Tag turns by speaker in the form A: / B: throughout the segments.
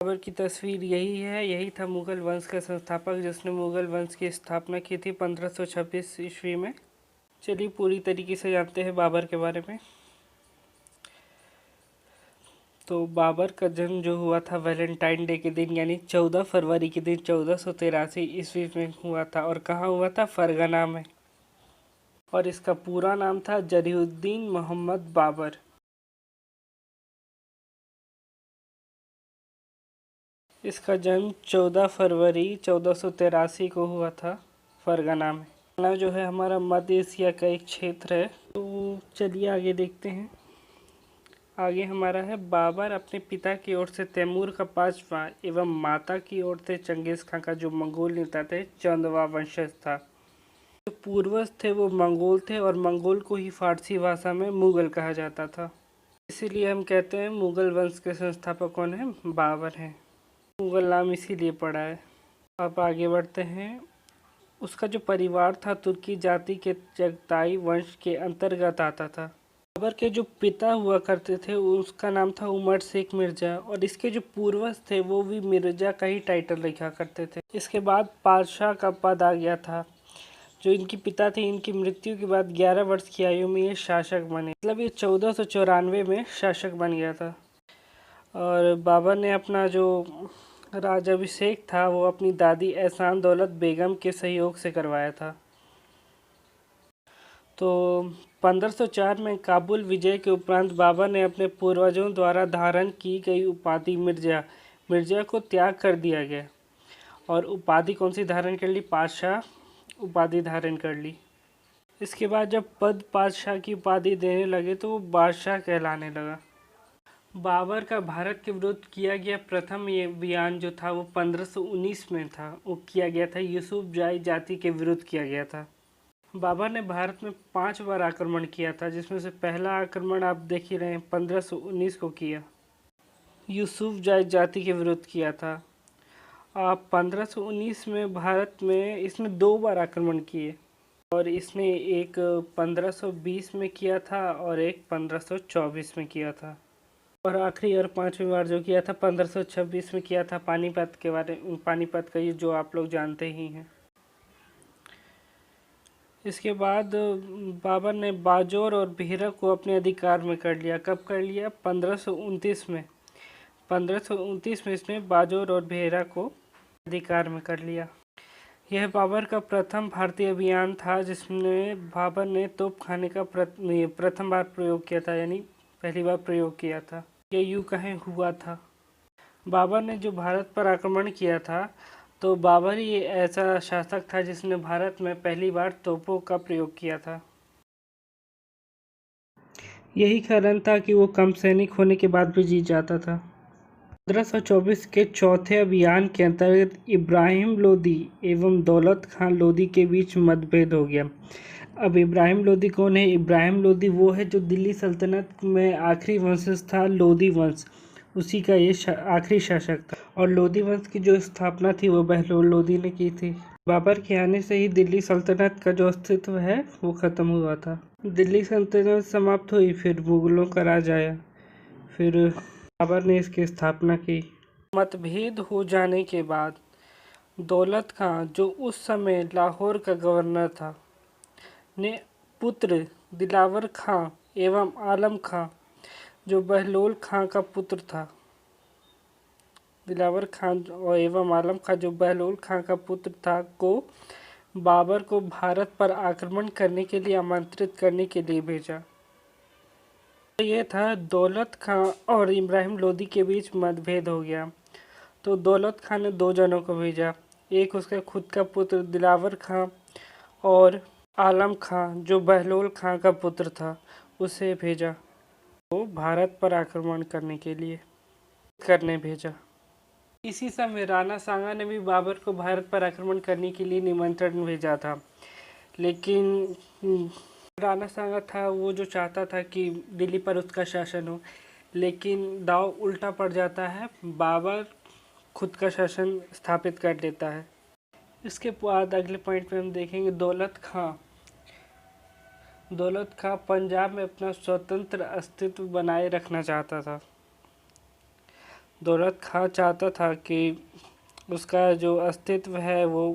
A: बाबर की तस्वीर यही है। यही था मुगल वंश का संस्थापक जिसने मुगल वंश की स्थापना की थी 1526 ईस्वी में। चलिए पूरी तरीके से जानते हैं बाबर के बारे में। तो बाबर का जन्म जो हुआ था वैलेंटाइन डे के दिन यानी 14 फरवरी के दिन 1483 ईस्वी में हुआ था। और कहाँ हुआ था? फरगना में। और इसका पूरा नाम था जरीउद्दीन मोहम्मद बाबर। इसका जन्म 14 फरवरी 1483 को हुआ था फरगना में। फरगना जो है हमारा मध्य एशिया का एक क्षेत्र है। तो चलिए आगे देखते हैं। आगे हमारा है बाबर अपने पिता की ओर से तैमूर का पांचवा एवं माता की ओर से चंगेज खां का जो मंगोल नेता थे चंदवा वंशज था। जो पूर्वज थे वो मंगोल थे और मंगोल को ही फारसी भाषा में मुगल कहा जाता था। इसीलिए हम कहते हैं मुगल वंश के संस्थापक कौन है? बाबर हैं। मुगल नाम इसीलिए पड़ा है। अब आगे बढ़ते हैं। उसका जो परिवार था तुर्की जाति के चगताई वंश के अंतर्गत आता था। बाबर के जो पिता हुआ करते थे उसका नाम था उमर शेख मिर्जा और इसके जो पूर्वज थे वो भी मिर्जा का ही टाइटल रखा करते थे। इसके बाद पातशाह का पद आ गया था। जो इनकी पिता थे इनकी मृत्यु के बाद 11 वर्ष की आयु में ये शासक बने। मतलब ये 1494 में शासक बन गया था। और बाबर ने अपना जो राज्याभिषेक था वो अपनी दादी एहसान दौलत बेगम के सहयोग से करवाया था। तो 1504 में काबुल विजय के उपरांत बाबर ने अपने पूर्वजों द्वारा धारण की गई उपाधि मिर्जा को त्याग कर दिया गया और उपाधि कौन सी धारण कर ली? पातशाह उपाधि धारण कर ली। इसके बाद जब पद पातशाह की उपाधि देने लगे तो वो बादशाह कहलाने लगा। बाबर का भारत के विरुद्ध किया गया प्रथम ये अभियान जो था वो 1519 में था। वो किया गया था यूसुफजाई जाति के विरुद्ध किया गया था। बाबर ने भारत में 5 बार आक्रमण किया था जिसमें से पहला आक्रमण आप देख ही रहे हैं 1519 को किया। यूसुफजाई जाति के विरुद्ध किया था। आप 1519 में भारत में इसने 2 बार आक्रमण किए और इसने एक 1520 में किया था और एक 1524 में किया था। और आखिरी और 5वीं बार जो किया था 1526 में किया था पानीपत के पानीपत का ये जो आप लोग जानते ही हैं। इसके बाद बाबर ने बाजौर और बेहरा को अपने अधिकार में कर लिया। कब कर लिया? 1529 में। 1529 में इसने बाजौर और बेहरा को अधिकार में कर लिया। यह बाबर का प्रथम भारतीय अभियान था जिसमें बाबर ने तोपखाने का प्रथम बार प्रयोग किया था, यानी पहली बार प्रयोग किया था। ये यूँ कहें हुआ था। बाबर ने जो भारत पर आक्रमण किया था तो बाबर ही ऐसा शासक था जिसने भारत में पहली बार तोपों का प्रयोग किया था। यही कारण था कि वो कम सैनिक होने के बाद भी जीत जाता था। 1524 के चौथे अभियान के अंतर्गत इब्राहिम लोदी एवं दौलत खान लोदी के बीच मतभेद हो गया। अब इब्राहिम लोदी कौन है? इब्राहिम लोदी वो है जो दिल्ली सल्तनत में आखिरी वंशज था, लोदी वंश, उसी का ये आखिरी शासक था। और लोदी वंश की जो स्थापना थी वो बहलोल लोदी ने की थी। बाबर के आने से ही दिल्ली सल्तनत का जो अस्तित्व है वो ख़त्म हुआ था। दिल्ली सल्तनत समाप्त हुई, फिर मुगलों का राज आया, फिर बाबर ने इसकी स्थापना की। मतभेद हो जाने के बाद दौलत खां जो उस समय लाहौर का गवर्नर था ने पुत्र दिलावर खां एवं आलम खां जो बहलोल खां का पुत्र था, दिलावर खां एवं आलम खां जो बहलोल खां का पुत्र था, को बाबर को भारत पर आक्रमण करने के लिए आमंत्रित करने के लिए भेजा। ये था दौलत खां और इब्राहिम लोदी के बीच मतभेद हो गया तो दौलत खां ने 2 जनों को भेजा। एक उसका खुद का पुत्र दिलावर खां और आलम खां जो बहलोल खां का पुत्र था उसे भेजा। वो भारत पर आक्रमण करने भेजा। इसी समय राणा सांगा ने भी बाबर को भारत पर आक्रमण करने के लिए निमंत्रण भेजा था, लेकिन राणा सांगा था वो जो चाहता था कि दिल्ली पर उसका शासन हो, लेकिन दाव उल्टा पड़ जाता है, बाबर खुद का शासन स्थापित कर देता है। इसके बाद अगले पॉइंट पे हम देखेंगे दौलत खां पंजाब में अपना स्वतंत्र अस्तित्व बनाए रखना चाहता था। दौलत खां चाहता था कि उसका जो अस्तित्व है वो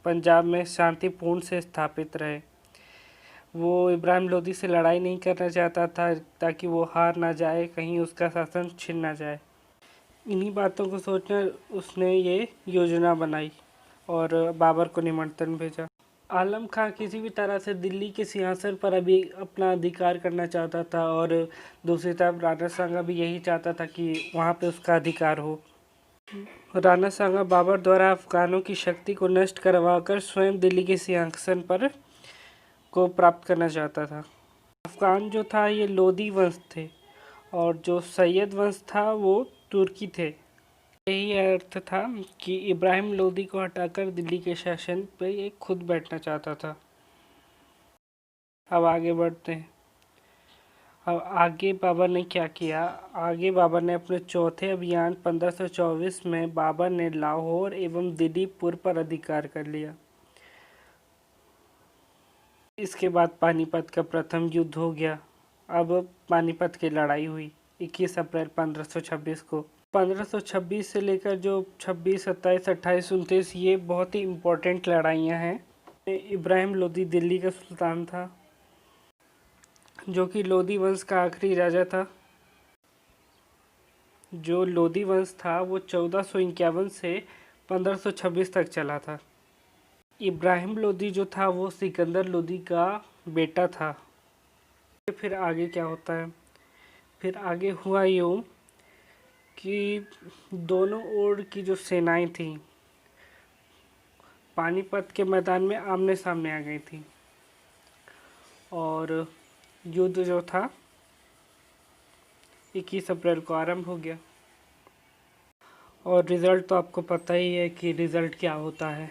A: पंजाब में शांतिपूर्ण से स्थापित रहे। वो इब्राहिम लोदी से लड़ाई नहीं करना चाहता था ताकि वो हार ना जाए, कहीं उसका शासन छिन ना जाए। इन्हीं बातों को सोचकर उसने ये योजना बनाई और बाबर को निमंत्रण भेजा। आलम खां किसी भी तरह से दिल्ली के सिंहासन पर अभी अपना अधिकार करना चाहता था और दूसरी तरफ राणा सांगा भी यही चाहता था कि वहाँ पे उसका अधिकार हो। राणा सांगा बाबर द्वारा अफगानों की शक्ति को नष्ट करवाकर स्वयं दिल्ली के सिंहासन पर को प्राप्त करना चाहता था। अफगान जो था ये लोदी वंश थे और जो सैयद वंश था वो तुर्की थे। यही अर्थ था कि इब्राहिम लोदी को हटाकर दिल्ली के शासन पर ये खुद बैठना चाहता था। अब आगे बढ़ते हैं। अब आगे बाबर ने क्या किया? आगे बाबर ने अपने चौथे अभियान 1524 में बाबर ने लाहौर एवं दिल्लीपुर पर अधिकार कर लिया। इसके बाद पानीपत का प्रथम युद्ध हो गया। अब पानीपत की लड़ाई हुई 21 अप्रैल 1526 को। 1526 से लेकर जो 26, 27, 28, 29 ये बहुत ही इम्पोर्टेंट लड़ाइयाँ हैं। इब्राहिम लोदी दिल्ली का सुल्तान था, जो कि लोदी वंश का आखिरी राजा था। जो लोदी वंश था वो 1451 से 1526 तक चला था। इब्राहिम लोदी जो था वो सिकंदर लोदी का बेटा था। फिर आगे क्या होता है? फिर आगे हुआ यूँ कि दोनों ओर की जो सेनाएं थीं पानीपत के मैदान में आमने सामने आ गई थी और युद्ध जो था 21 अप्रैल को आरंभ हो गया। और रिज़ल्ट तो आपको पता ही है कि रिज़ल्ट क्या होता है।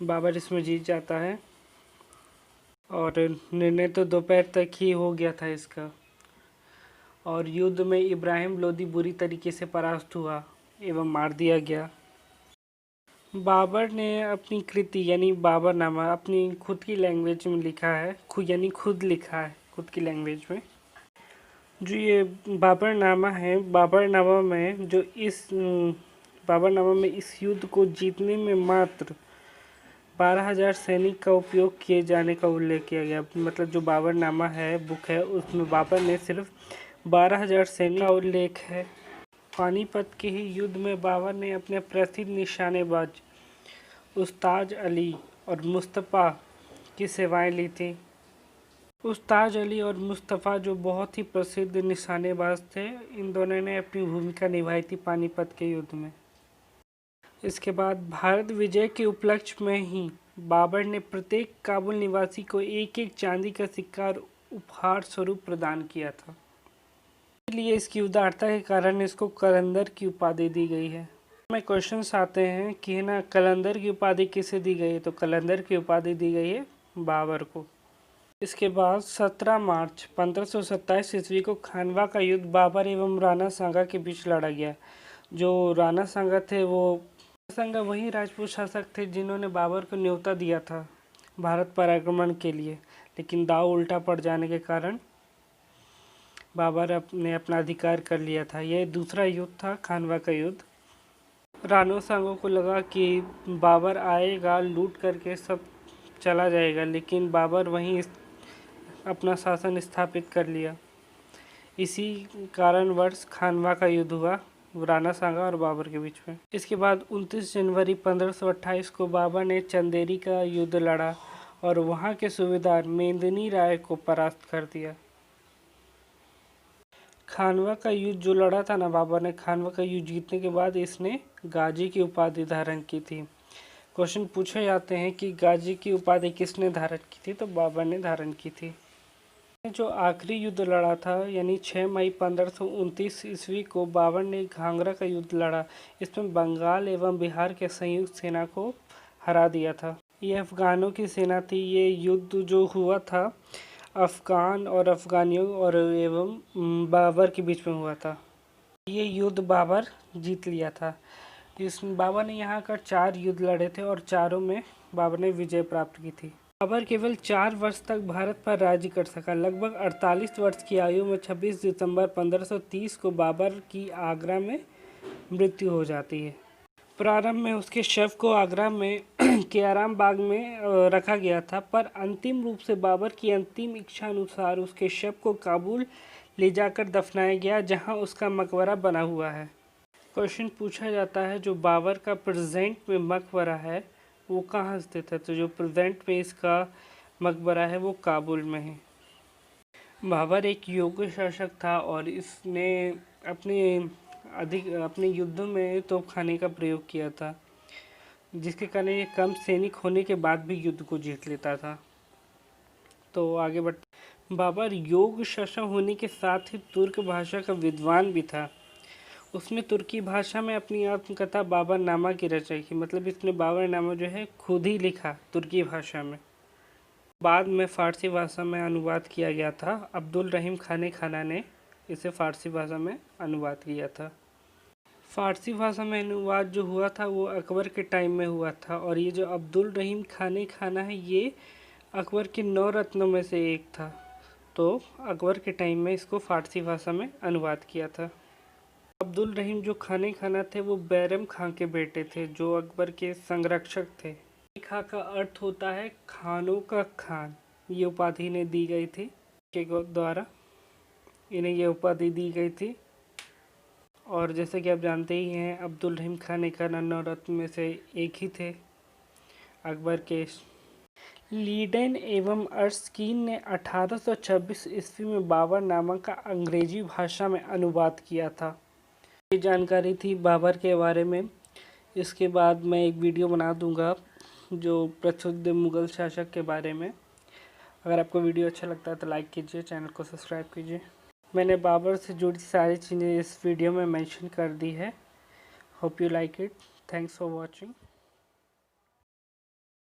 A: बाबर इसमें जीत जाता है और निर्णय तो दोपहर तक ही हो गया था इसका। और युद्ध में इब्राहिम लोदी बुरी तरीके से परास्त हुआ एवं मार दिया गया। बाबर ने अपनी कृति यानी बाबरनामा अपनी खुद की लैंग्वेज में लिखा है, खुद लिखा है खुद की लैंग्वेज में। जो ये बाबरनामा है, बाबरनामा में इस युद्ध को जीतने में मात्र 12,000 सैनिक का उपयोग किए जाने का उल्लेख किया गया। मतलब जो बाबरनामा है बुक है उसमें बाबर ने सिर्फ 12,000 सैनिक का उल्लेख है। पानीपत के ही युद्ध में बाबर ने अपने प्रसिद्ध निशानेबाज उस्ताद अली और मुस्तफ़ा की सेवाएं ली थी। उस्ताद अली और मुस्तफ़ा जो बहुत ही प्रसिद्ध निशानेबाज थे, इन दोनों ने अपनी भूमिका निभाई थी पानीपत के युद्ध में। इसके बाद भारत विजय के उपलक्ष्य में ही बाबर ने प्रत्येक काबुल निवासी को एक एक चांदी का सिक्का और उपहार स्वरूप प्रदान किया था। इसलिए इसकी उदारता के कारण इसको कलंदर की उपाधि दी गई है। में क्वेश्चंस आते हैं कि है ना, कलंदर की उपाधि किसे दी गई है? तो कलंदर की उपाधि दी गई है बाबर को। इसके बाद 17 मार्च 1527 ईस्वी को खानवा का युद्ध बाबर एवं राणा सांगा के बीच लड़ा गया। जो राणा सांगा थे वो सांगा वही राजपूत शासक थे जिन्होंने बाबर को न्योता दिया था भारत पर आक्रमण के लिए, लेकिन दाव उल्टा पड़ जाने के कारण बाबर ने अपना अधिकार कर लिया था। यह दूसरा युद्ध था, खानवा का युद्ध। राणा सांगा को लगा कि बाबर आएगा, लूट करके सब चला जाएगा, लेकिन बाबर वहीं अपना शासन स्थापित कर लिया। इसी कारणवश खानवा का युद्ध हुआ राणा सांगा और बाबर के बीच में। इसके बाद 29 जनवरी 1528 को बाबर ने चंदेरी का युद्ध लड़ा और वहां के सूबेदार मेदिनी राय को परास्त कर दिया। खानवा का युद्ध जो लड़ा था ना बाबर ने, खानवा का युद्ध जीतने के बाद इसने गाजी की उपाधि धारण की थी। क्वेश्चन पूछे जाते हैं कि गाजी की उपाधि किसने धारण की थी? तो बाबर ने धारण की थी। जो आखिरी युद्ध लड़ा था यानी 6 मई 1529 ईस्वी को बाबर ने घाघरा का युद्ध लड़ा। इसमें बंगाल एवं बिहार के संयुक्त सेना को हरा दिया था। ये अफगानों की सेना थी। ये युद्ध जो हुआ था अफगान और अफगानियों और एवं बाबर के बीच में हुआ था। ये युद्ध बाबर जीत लिया था। बाबर ने यहाँ कर 4 युद्ध लड़े थे और चारों में बाबर ने विजय प्राप्त की थी। बाबर केवल 4 वर्ष तक भारत पर राज्य कर सका। लगभग 48 वर्ष की आयु में 26 दिसंबर 1530 को बाबर की आगरा में मृत्यु हो जाती है। प्रारंभ में उसके शव को आगरा में के आराम बाग में रखा गया था, पर अंतिम रूप से बाबर की अंतिम इच्छा अनुसार उसके शव को काबुल ले जाकर दफनाया गया, जहां उसका मकबरा बना हुआ है। क्वेश्चन पूछा जाता है जो बाबर का प्रेजेंट में मकबरा है वो कहाँ स्थित है, तो जो प्रेजेंट में इसका मकबरा है वो काबुल में है। बाबर एक योग्य शासक था और इसने अपने युद्धों में तोपखाने का प्रयोग किया था, जिसके कारण ये कम सैनिक होने के बाद भी युद्ध को जीत लेता था। तो आगे बाबर योग्य शासक होने के साथ ही तुर्क भाषा का विद्वान भी था। उसने तुर्की भाषा में अपनी आत्मकथा बाबरनामा की रचना की, मतलब इसने बाबरनामा जो है खुद ही लिखा तुर्की भाषा में। बाद में फ़ारसी भाषा में अनुवाद किया गया था। अब्दुल रहीम खाने खाना ने इसे फ़ारसी भाषा में अनुवाद किया था। फ़ारसी भाषा में अनुवाद जो हुआ था वो अकबर के टाइम में हुआ था, और ये जो अब्दुल रहीम खाने खाना है ये अकबर के 9 रत्नों में से एक था। तो अकबर के टाइम में इसको फ़ारसी भाषा में अनुवाद किया था। अब्दुल रहीम जो खाने खाना थे वो बैरम खां के बेटे थे, जो अकबर के संरक्षक थे। खां का अर्थ होता है खानों का खान। ये उपाधि इन्हें दी गई थी के द्वारा, इन्हें ये उपाधि दी गई थी। और जैसे कि आप जानते ही हैं अब्दुल रहीम खान एक 9 रत्न में से एक ही थे। अकबर के लीडेन एवं अर्स्कीन ने 1826 ईस्वी में बाबरनामा का अंग्रेजी भाषा में अनुवाद किया था। ये जानकारी थी बाबर के बारे में। इसके बाद मैं एक वीडियो बना दूंगा जो प्रसिद्ध मुग़ल शासक के बारे में। अगर आपको वीडियो अच्छा लगता है तो लाइक कीजिए, चैनल को सब्सक्राइब कीजिए। मैंने बाबर से जुड़ी सारी चीज़ें इस वीडियो में मेंशन कर दी है। Hope you like it. Thanks for watching.